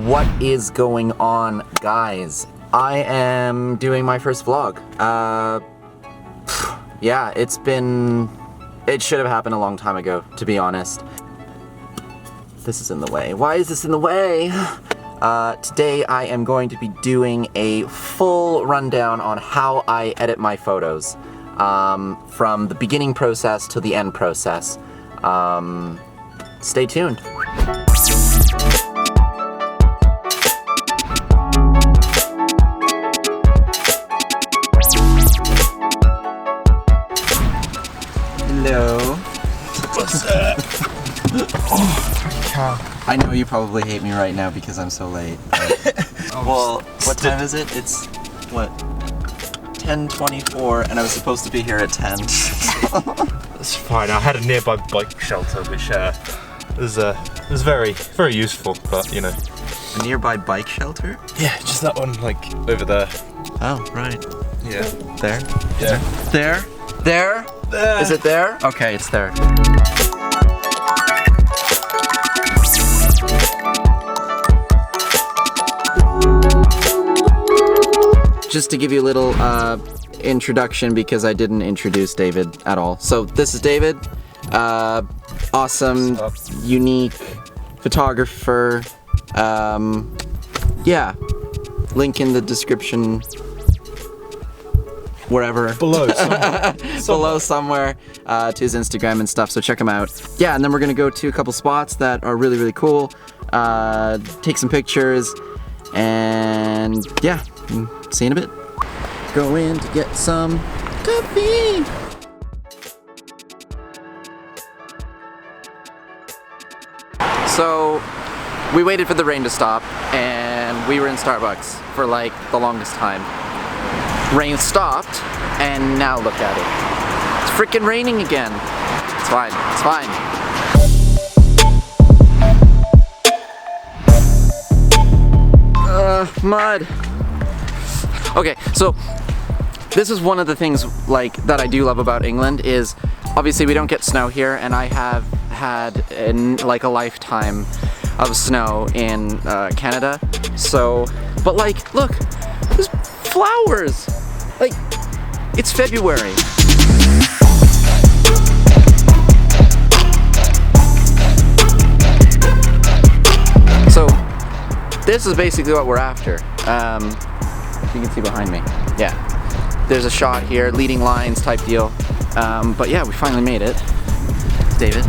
What is going on, guys? I am doing my first vlog. Yeah, it should have happened a long time ago, to be honest. This is in the way. Why is this in the way? Today I am going to be doing a full rundown on how I edit my photos. From the beginning process to the end process. Stay tuned. Hello. What's up? I know you probably hate me right now because I'm so late. Well, what time is it? It's, what, 10:24 and I was supposed to be here at 10. That's fine. I had a nearby bike shelter which was very, very useful, but you know. A nearby bike shelter? Yeah, just that one, like, over there. Oh, right. Yeah. There? Yeah. There? There? There. Is it there? Okay, it's there. Just to give you a little introduction, because I didn't introduce David at all. So this is David, awesome, unique photographer. Yeah, link in the description, wherever. Below somewhere. Below somewhere to his Instagram and stuff, so check him out. Yeah, and then we're gonna go to a couple spots that are really, really cool, take some pictures, and yeah, see you in a bit. Go in to get some coffee. So we waited for the rain to stop and we were in Starbucks for like the longest time. Rain stopped and now look at it. It's freaking raining again. It's fine, it's fine. Mud. Okay, so this is one of the things like that I do love about England is obviously we don't get snow here, and I have had like a lifetime of snow in Canada. So, but like, look, there's flowers. Like, it's February. So, this is basically what we're after. You can see behind me. Yeah. There's a shot here, leading lines type deal. But yeah, we finally made it. David.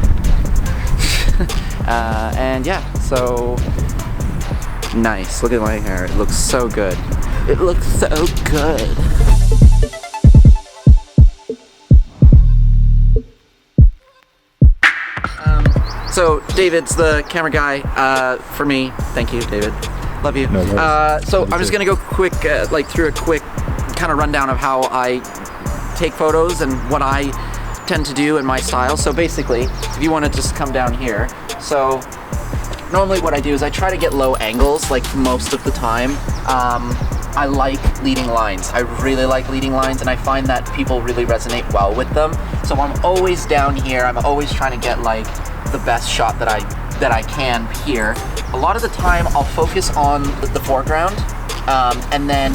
And yeah, so nice. Look at my hair. It looks so good. It looks so good. So David's the camera guy for me. Thank you, David. Love you. No, so I'm just gonna go quick, like through a quick kind of rundown of how I take photos and what I tend to do in my style. So basically, if you want to just come down here. So normally what I do is I try to get low angles like most of the time. I like leading lines. I really like leading lines, and I find that people really resonate well with them. So I'm always down here. I'm always trying to get like the best shot that I can here. A lot of the time I'll focus on the foreground, and then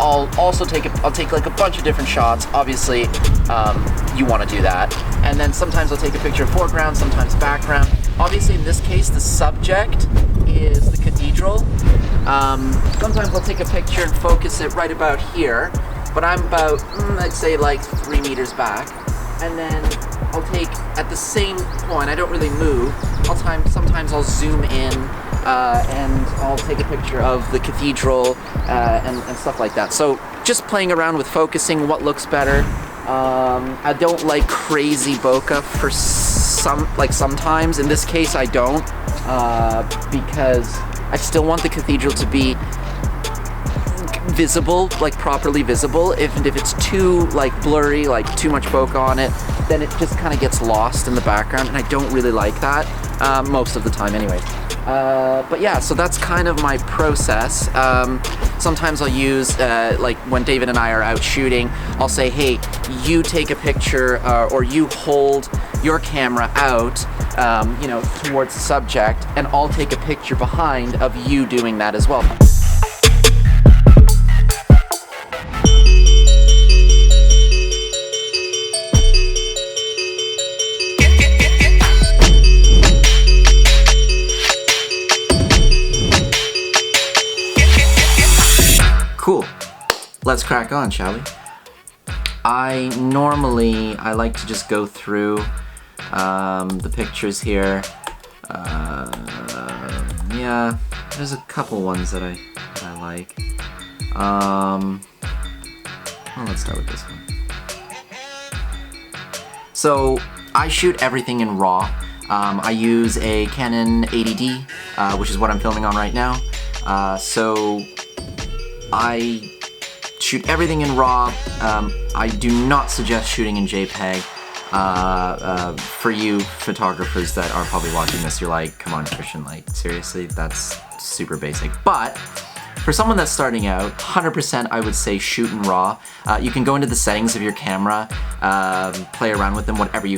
I'll also take like a bunch of different shots. Obviously, you want to do that. And then sometimes I'll take a picture of foreground, sometimes background. Obviously, in this case, the subject is the cathedral. Sometimes I'll take a picture and focus it right about here, but I'm about, I'd say like 3 meters back. And then I'll take, at the same point, I don't really move, sometimes I'll zoom in, and I'll take a picture of the cathedral, and stuff like that. So just playing around with focusing what looks better. I don't like crazy bokeh for sometimes. In this case I don't, because I still want the cathedral to be visible, like properly visible. If it's too like blurry, like too much bokeh on it, then it just kind of gets lost in the background, and I don't really like that most of the time anyway. But yeah, so that's kind of my process. Sometimes I'll use, like when David and I are out shooting, I'll say, hey, you take a picture or you hold your camera out, you know, towards the subject, and I'll take a picture behind of you doing that as well. Cool. Let's crack on, shall we? I like to just go through the pictures here. Yeah, there's a couple ones that I like. Well, let's start with this one. So I shoot everything in RAW. I use a Canon 80D, which is what I'm filming on right now. So I shoot everything in RAW. I do not suggest shooting in JPEG. For you photographers that are probably watching this, you're like, come on, Christian, like, seriously? That's super basic. But for someone that's starting out, 100% I would say shoot in RAW. You can go into the settings of your camera, play around with them, whatever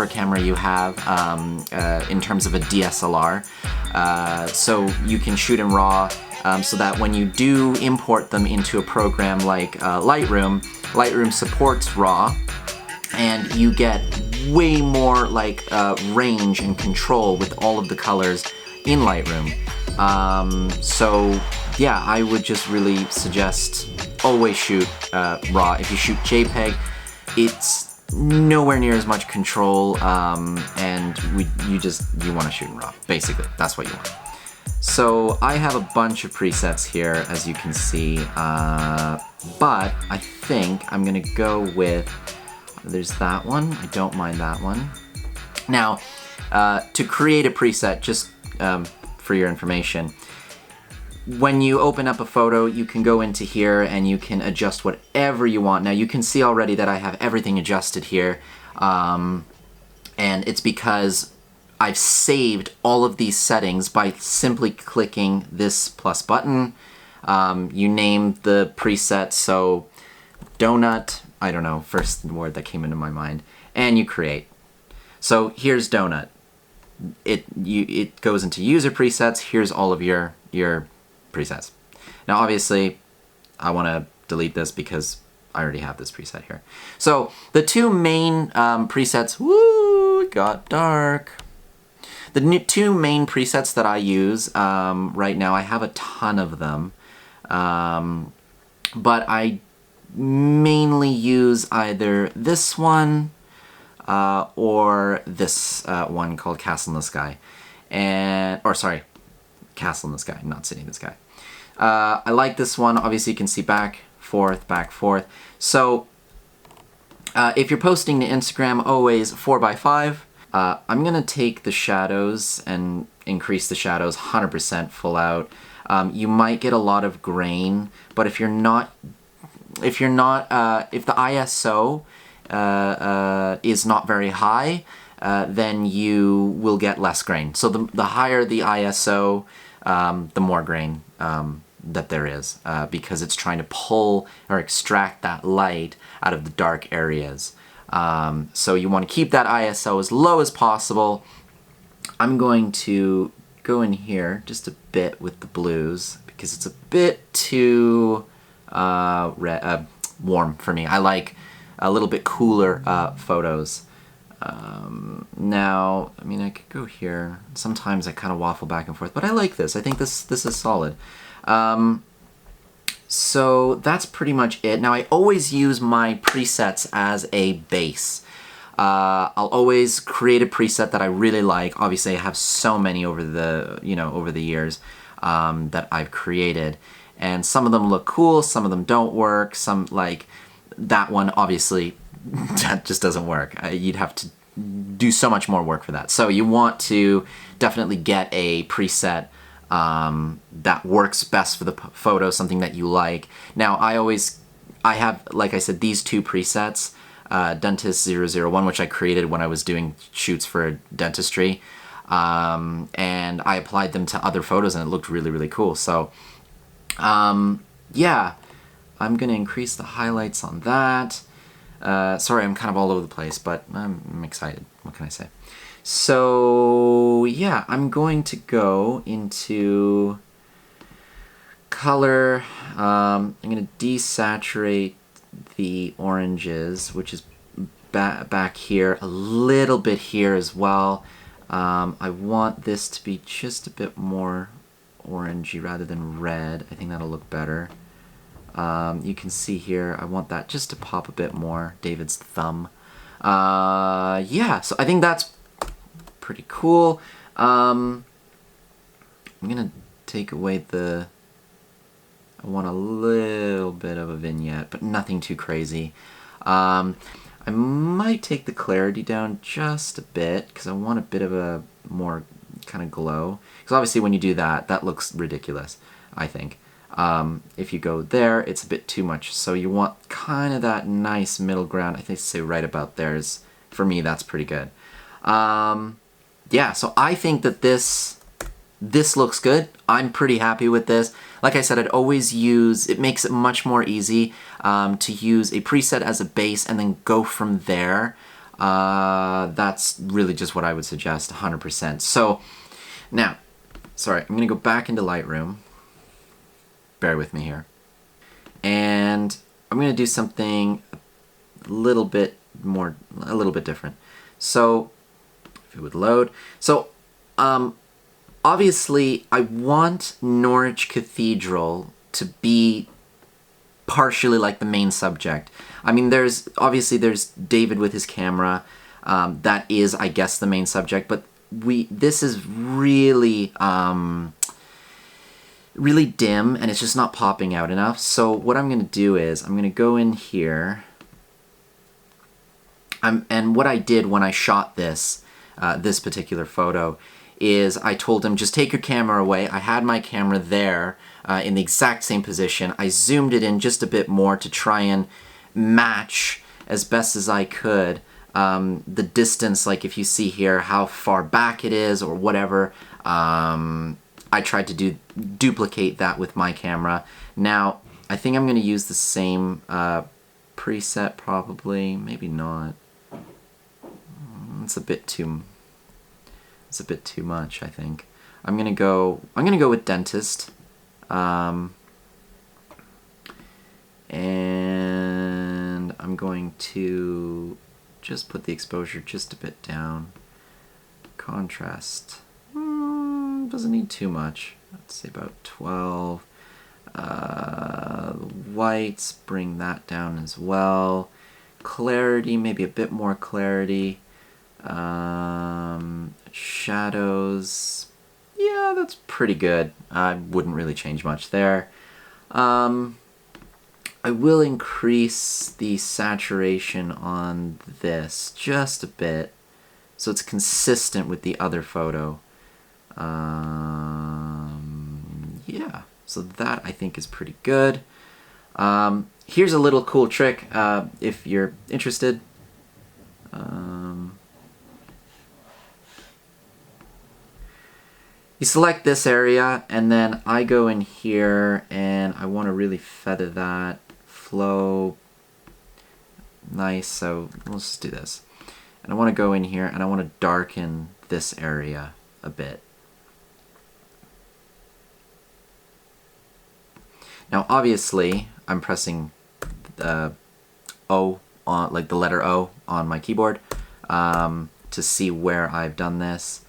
camera you have in terms of a DSLR. So you can shoot in RAW. So that when you do import them into a program like Lightroom, Lightroom supports RAW, and you get way more like range and control with all of the colors in Lightroom. So yeah, I would just really suggest always shoot RAW. If you shoot JPEG, it's nowhere near as much control, and you want to shoot in RAW. Basically, that's what you want. So I have a bunch of presets here, as you can see, but I think I'm gonna go with, there's that one, I don't mind that one. Now, to create a preset, just for your information, when you open up a photo, you can go into here and you can adjust whatever you want. Now you can see already that I have everything adjusted here, and it's because I've saved all of these settings by simply clicking this plus button. You name the preset, so donut, I don't know, first word that came into my mind, and you create. So here's donut. It goes into user presets. Here's all of your presets. Now obviously I want to delete this because I already have this preset here. So the two main presets, woo, it got dark. The two main presets that I use right now, I have a ton of them, but I mainly use either this one or this one called Castle in the Sky. Castle in the Sky, not City in the Sky. I like this one. Obviously you can see back, forth, back, forth. So if you're posting to Instagram, always 4x5. I'm gonna take the shadows and increase the shadows 100% full out. You might get a lot of grain, but if the ISO is not very high, then you will get less grain. So the higher the ISO, the more grain that there is, because it's trying to pull or extract that light out of the dark areas. So you want to keep that ISO as low as possible. I'm going to go in here just a bit with the blues because it's a bit too warm for me. I like a little bit cooler photos. Now, I mean, I could go here. Sometimes I kind of waffle back and forth, but I like this. I think this is solid. So that's pretty much it. Now I always use my presets as a base. I'll always create a preset that I really like. Obviously I have so many over the years that I've created, and some of them look cool, some of them don't work. Some, like that one, obviously that just doesn't work. You'd have to do so much more work for that. So you want to definitely get a preset that works best for the photo, something that you like. Now I have, like I said, these two presets, Dentist 001, which I created when I was doing shoots for dentistry. and I applied them to other photos and it looked really, really cool. So yeah, I'm gonna increase the highlights on that. Sorry, I'm kind of all over the place, but I'm excited. What can I say? So yeah, I'm going to go into color. I'm going to desaturate the oranges, which is back here, a little bit here as well. I want this to be just a bit more orangey rather than red. I think that'll look better. You can see here, I want that just to pop a bit more. David's thumb. Yeah, so I think that's pretty cool. I'm gonna take away the... I want a little bit of a vignette, but nothing too crazy. I might take the clarity down just a bit, because I want a bit of a more kind of glow. Because obviously when you do that, that looks ridiculous, I think. If you go there, it's a bit too much. So you want kind of that nice middle ground. I think say right about there is, for me, that's pretty good. Yeah, so I think that this looks good. I'm pretty happy with this. Like I said, I'd always use, it makes it much more easy to use a preset as a base and then go from there. That's really just what I would suggest, 100%. So now, sorry, I'm gonna go back into Lightroom. Bear with me here. And I'm gonna do something a little bit different. So, if it would load. So, obviously, I want Norwich Cathedral to be partially like the main subject. I mean, there's David with his camera. That is, I guess, the main subject. But this is really, really dim, and it's just not popping out enough. So what I'm going to do is I'm going to go in here. And what I did when I shot this particular photo is I told him, just take your camera away. I had my camera there in the exact same position. I zoomed it in just a bit more to try and match as best as I could the distance, like if you see here how far back it is or whatever. I tried to duplicate that with my camera. Now, I think I'm going to use the same preset probably, maybe not. It's a bit too much, I think. I'm gonna go with Dentist. And I'm going to just put the exposure just a bit down. Contrast. Doesn't need too much. Let's say about 12. Whites, bring that down as well. Clarity, maybe a bit more clarity. Shadows, yeah, that's pretty good. I wouldn't really change much there. I will increase the saturation on this just a bit so it's consistent with the other photo. Yeah, so that I think is pretty good. Here's a little cool trick if you're interested. You select this area, and then I go in here, and I want to really feather that flow. Nice, so let's just do this. And I want to go in here, and I want to darken this area a bit. Now, obviously, I'm pressing the O on, like the letter O on my keyboard to see where I've done this.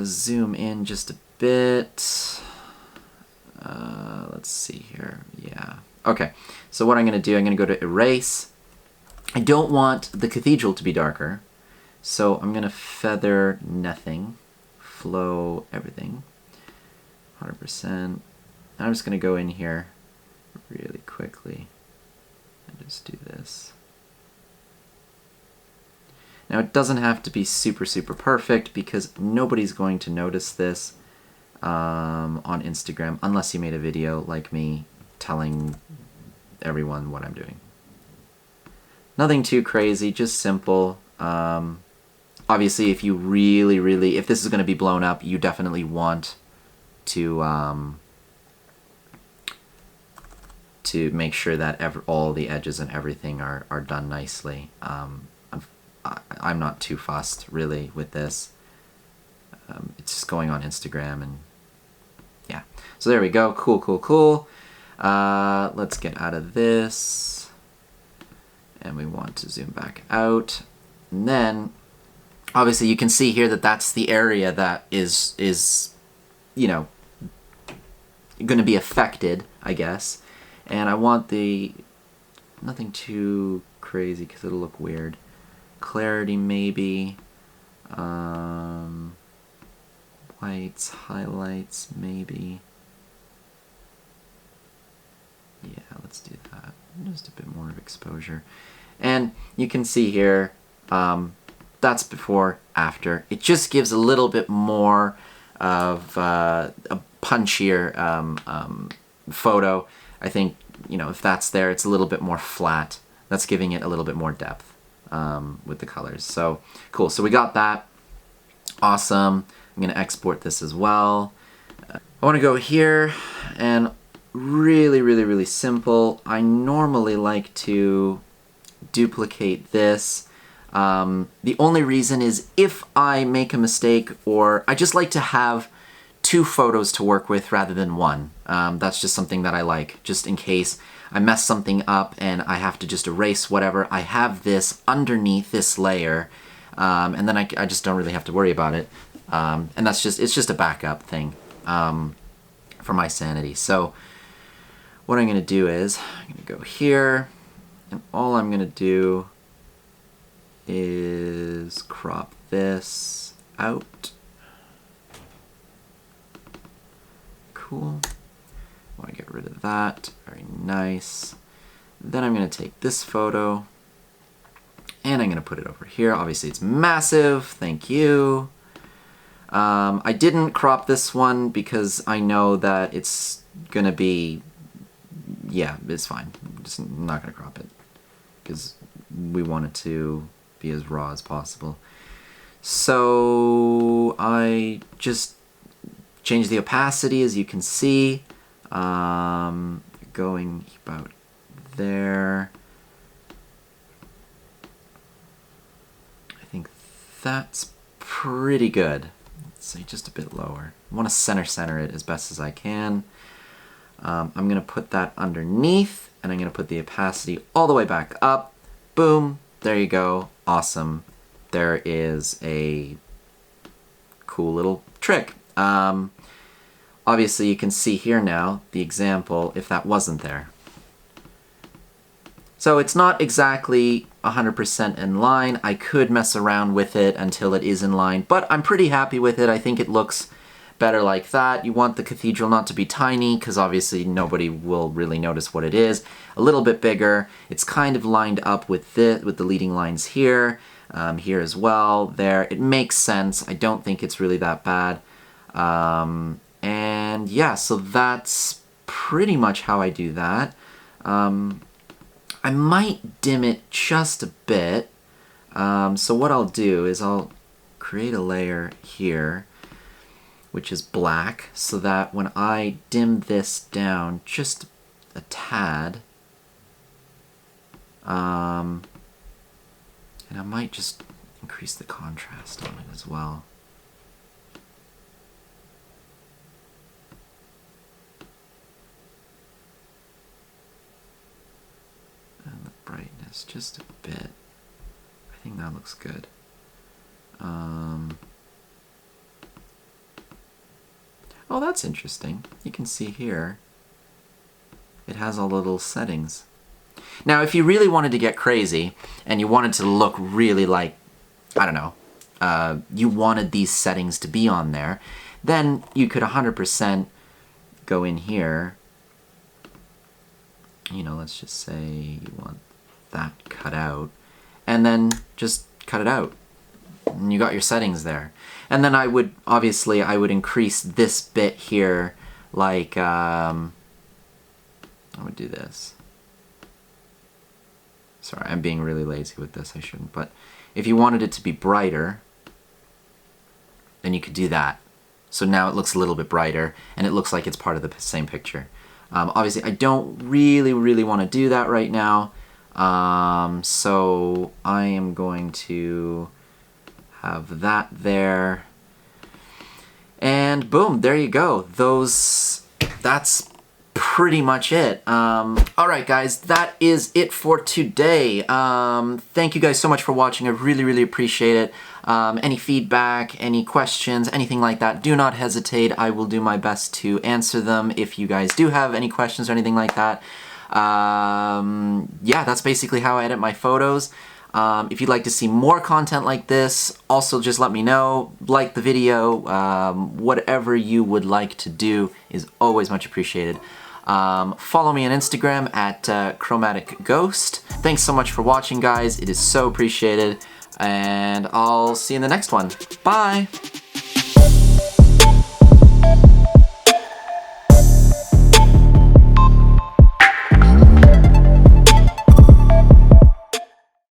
Zoom in just a bit. Let's see here. Yeah. Okay. So what I'm going to do, I'm going to go to Erase. I don't want the cathedral to be darker, so I'm going to feather nothing, flow everything, 100%. I'm just going to go in here really quickly and just do this. Now, it doesn't have to be super, super perfect because nobody's going to notice this on Instagram unless you made a video like me telling everyone what I'm doing. Nothing too crazy, just simple. obviously, if you really, if this is going to be blown up, you definitely want to make sure that all the edges and everything are done nicely. I'm not too fussed, really, with this. It's just going on Instagram, and yeah. So there we go. Cool, cool, cool. Let's get out of this. And we want to zoom back out. And then, obviously, you can see here that that's the area that is you know, going to be affected, I guess. And I want nothing too crazy because it'll look weird. Clarity, maybe. Whites, highlights, maybe. Yeah, let's do that. Just a bit more of exposure. And you can see here, that's before, after. It just gives a little bit more of a punchier photo. I think, you know, if that's there, it's a little bit more flat. That's giving it a little bit more depth with the colors. So, cool. So we got that. Awesome. I'm going to export this as well. I want to go here, and really simple. I normally like to duplicate this. The only reason is if I make a mistake, or I just like to have 2 photos to work with rather than 1. That's just something that I like, just in case I mess something up and I have to just erase whatever. I have this underneath this layer, and then I just don't really have to worry about it. And it's just a backup thing for my sanity. So what I'm going to do is I'm going to go here, and all I'm going to do is crop this out. Cool. I want to get rid of that. Very nice. Then I'm going to take this photo, and I'm going to put it over here. Obviously it's massive. Thank you. I didn't crop this one because I know that it's going to be, yeah, it's fine. I'm not going to crop it because we want it to be as raw as possible. So I just changed the opacity, as you can see, going about there. I think that's pretty good. Let's say just a bit lower. I want to center it as best as I can. I'm going to put that underneath, and I'm going to put the opacity all the way back up. Boom. There you go. Awesome. There is a cool little trick. Obviously, you can see here now the example if that wasn't there. So it's not exactly 100% in line. I could mess around with it until it is in line, but I'm pretty happy with it. I think it looks better like that. You want the cathedral not to be tiny because obviously nobody will really notice what it is. A little bit bigger. It's kind of lined up with the leading lines here, here as well, there. It makes sense. I don't think it's really that bad. And yeah, so that's pretty much how I do that. I might dim it just a bit. So what I'll do is I'll create a layer here, which is black, so that when I dim this down just a tad, and I might just increase the contrast on it as well. And the brightness just a bit. I think that looks good. Oh, that's interesting. You can see here it has all the little settings. Now, if you really wanted to get crazy and you wanted to look really like, I don't know, you wanted these settings to be on there, then you could 100% go in here. You know, let's just say you want that cut out, and then just cut it out. And you got your settings there. And then I would increase this bit here, like, I would do this. Sorry, I'm being really lazy with this, I shouldn't. But if you wanted it to be brighter, then you could do that. So now it looks a little bit brighter, and it looks like it's part of the same picture. Obviously, I don't really want to do that right now. So I am going to have that there. And boom, there you go. That's pretty much it. Alright guys, that is it for today. Thank you guys so much for watching. I really appreciate it. Any feedback, any questions, anything like that, do not hesitate. I will do my best to answer them if you guys do have any questions or anything like that. Yeah, that's basically how I edit my photos. If you'd like to see more content like this, also just let me know. Like the video, whatever you would like to do is always much appreciated. Follow me on Instagram at Chromatic Ghost. Thanks so much for watching, guys. It is so appreciated. And I'll see you in the next one. Bye!